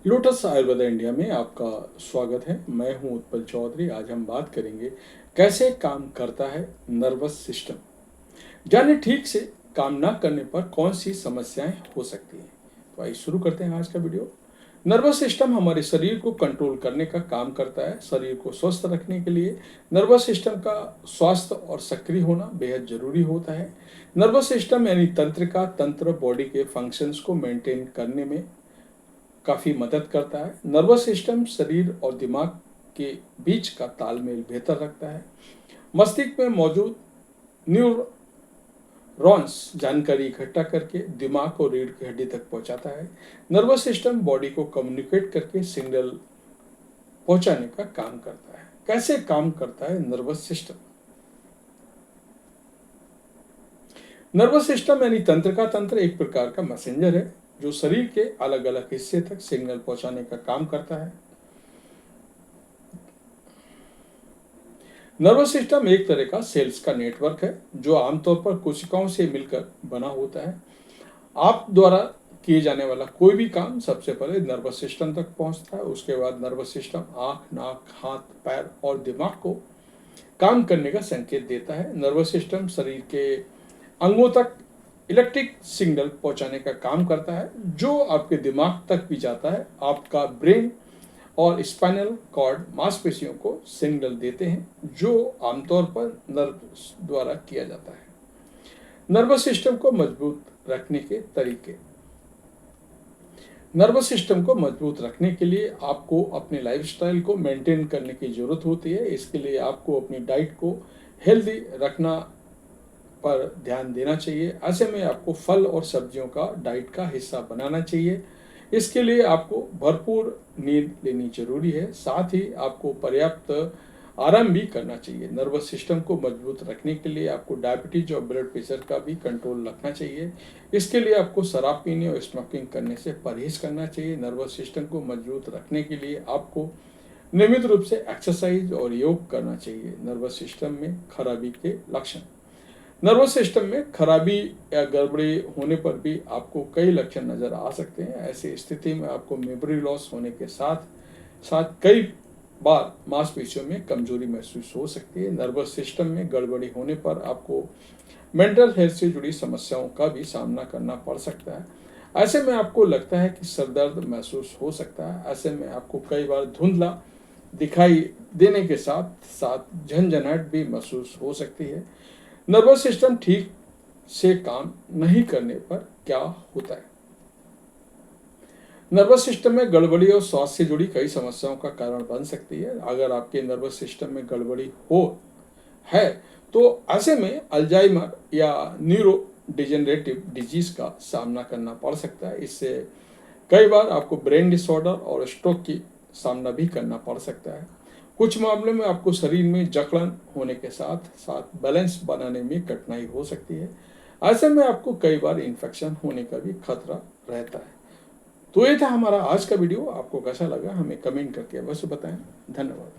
Lotus Ayurveda India में आपका स्वागत है। मैं हूं उत्पल चौधरी। आज हम बात करेंगे कैसे काम करता है नर्वस सिस्टम। जाने ठीक से काम ना करने पर कौन सी समस्याएं हो सकती हैं। तो आइए शुरू करते हैं आज का वीडियो। नर्वस सिस्टम हमारे शरीर को कंट्रोल करने का काम करता है। शरीर को स्वस्थ रखने के लिए नर्वस सिस्टम का स्वास्थ्य और सक्रिय होना बेहद जरूरी होता है। नर्वस सिस्टम यानी तंत्र बॉडी के फंक्शंस को मेंटेन करने में काफ़ी मदद करता है। नर्वस सिस्टम शरीर और दिमाग के बीच का तालमेल बेहतर रखता है। मस्तिष्क में मौजूद न्यूरॉन्स जानकारी इकट्ठा करके दिमाग को रीढ़ की हड्डी तक पहुंचाता है। नर्वस सिस्टम बॉडी को कम्युनिकेट करके सिग्नल पहुंचाने का काम करता है। कैसे काम करता है नर्वस सिस्टम? नर्वस सिस्टम यानी तंत्र एक प्रकार का मैसेंजर है जो शरीर के अलग अलग हिस्से तक सिग्नल पहुंचाने का काम करता है। नर्वस सिस्टम एक तरह का सेल्स का नेटवर्क है जो आमतौर पर कोशिकाओं से मिलकर बना होता है। आप द्वारा किए जाने वाला कोई भी काम सबसे पहले नर्वस सिस्टम तक पहुंचता है। उसके बाद नर्वस सिस्टम आंख, नाक, हाथ, पैर और दिमाग को काम करने का संकेत देता है। नर्वस सिस्टम शरीर के अंगों तक इलेक्ट्रिक सिग्नल पहुंचाने का काम करता है जो आपके दिमाग तक भी जाता है। आपका ब्रेन और स्पाइनल कॉर्ड मांसपेशियों को सिग्नल देते हैं जो आमतौर पर नर्व द्वारा किया जाता है। नर्वस सिस्टम को मजबूत रखने के तरीके। नर्वस सिस्टम को मजबूत रखने के लिए आपको अपने लाइफस्टाइल को मेंटेन करने की जरूरत होती है। इसके लिए आपको अपनी डाइट को हेल्दी रखना पर ध्यान देना चाहिए। ऐसे में आपको फल और सब्जियों का डाइट का हिस्सा बनाना चाहिए। इसके लिए आपको भरपूर नींद लेनी जरूरी है। साथ ही आपको पर्याप्त आराम भी करना चाहिए। नर्वस सिस्टम को मजबूत रखने के लिए आपको डायबिटीज और ब्लड प्रेशर का भी कंट्रोल रखना चाहिए। इसके लिए आपको शराब पीने और स्मोकिंग करने से परहेज करना चाहिए। नर्वस सिस्टम को मजबूत रखने के लिए आपको नियमित रूप से एक्सरसाइज और योग करना चाहिए। नर्वस सिस्टम में खराबी के लक्षण। नर्वस सिस्टम में खराबी या गड़बड़ी होने पर भी आपको कई लक्षण नजर आ सकते हैं। ऐसी स्थिति में आपको मेमोरी लॉस होने के साथ साथ कई बार मांसपेशियों में कमजोरी महसूस हो सकती है। नर्वस सिस्टम में गड़बड़ी होने पर आपको मेंटल हेल्थ से जुड़ी समस्याओं का भी सामना करना पड़ सकता है। ऐसे में आपको लगता है कि सर दर्द महसूस हो सकता है। ऐसे में आपको कई बार धुंधला दिखाई देने के साथ साथ झंझनाहट भी महसूस हो सकती है। नर्वस सिस्टम ठीक से काम नहीं करने पर क्या होता है? नर्वस सिस्टम में गड़बड़ी और स्वास्थ्य से जुड़ी कई समस्याओं का कारण बन सकती है। अगर आपके नर्वस सिस्टम में गड़बड़ी हो है तो ऐसे में अल्जाइमर या न्यूरो डिजेनरेटिव डिजीज का सामना करना पड़ सकता है। इससे कई बार आपको ब्रेन डिसऑर्डर और स्ट्रोक की सामना भी करना पड़ सकता है। कुछ मामलों में आपको शरीर में जकड़न होने के साथ साथ बैलेंस बनाने में कठिनाई हो सकती है। ऐसे में आपको कई बार इन्फेक्शन होने का भी खतरा रहता है। तो ये था हमारा आज का वीडियो। आपको कैसा लगा हमें कमेंट करके अवश्य बताएं। धन्यवाद।